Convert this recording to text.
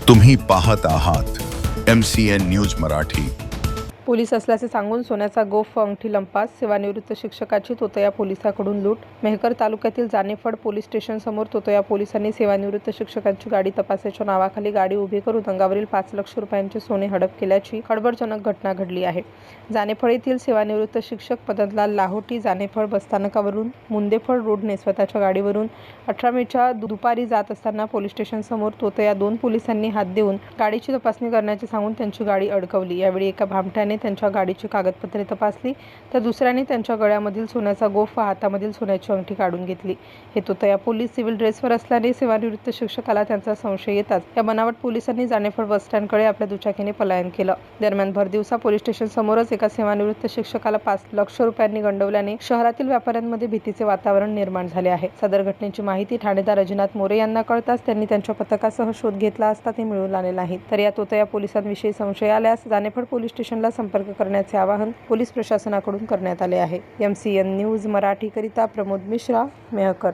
तुम्ही पाहत आहात MCN न्यूज मराठी। पोलीस असल्याचे सांगून सोन्याचा गोफ अंगठी लंपास, सेवानिवृत्त शिक्षकाची तोतया पोलिसाकडून लूट। मेहकर तालुक्यातील जानेफळ पोलीस स्टेशन समोर तोतया पोलिसांनी सेवानिवृत्त शिक्षकांची गाडी तपासायच्या नावाखाली गाडी उभी करून अंगावरील 5 लाख रुपयांचे सोने हडप केल्याची खळबळजनक घटना घडली आहे। जानेफळ येथील सेवानिवृत्त शिक्षक मदनलाल लाहोटी जानेफळ बसस्थानकावरून मुंदेफळ रोडने स्वतःच्या गाडीवरून 18 मेच्या दुपारी जात असताना पोलीस स्टेशन समोर तोतया 2 पोलिसांनी हात देऊन गाडीची तपासणी करण्याचे सांगून त्यांची गाडी अडकवली। यावेळी एका भामट्याने त्यांच्या गाडीची कागदपत्रे तपासली तर दुसऱ्याने त्यांच्या गळ्यामधील सोन्याचा गोफ व हातामधील सोन्याची अंगठी काढून घेतली। हे तोतया पोलीस सिव्हिल ड्रेसवर असल्याने सेवानिवृत्त शिक्षकाला त्यांचा संशय येताच या बनावट पोलिसांनी जानेफळ बस स्टँडकडे आपल्या दुचाकीने पलायन केलं। दरम्यान भरदिवसा पोलीस स्टेशन समोरच एका सेवानिवृत्त शिक्षकाला 5 लाख रुपयांनी गंडवल्याने शहरातील व्यापाऱ्यांमध्ये भीतीचे वातावरण निर्माण झाले आहे। सदर घटनेची माहिती ठाणेदार अजिनाथ मोरे यांना कळताच त्यांनी त्यांच्या पथकासह शोध घेतला असता ते मिळून आले नाहीत। तर या तोतया पोलिसांविषयी संशय आल्यास जानेफळ पोलीस स्टेशनला संपर्क करण्याचे आवाहन पोलीस प्रशासनाकडून करण्यात आले आहे। MCN न्यूज मराठी करिता प्रमोद मिश्रा, मेहकर।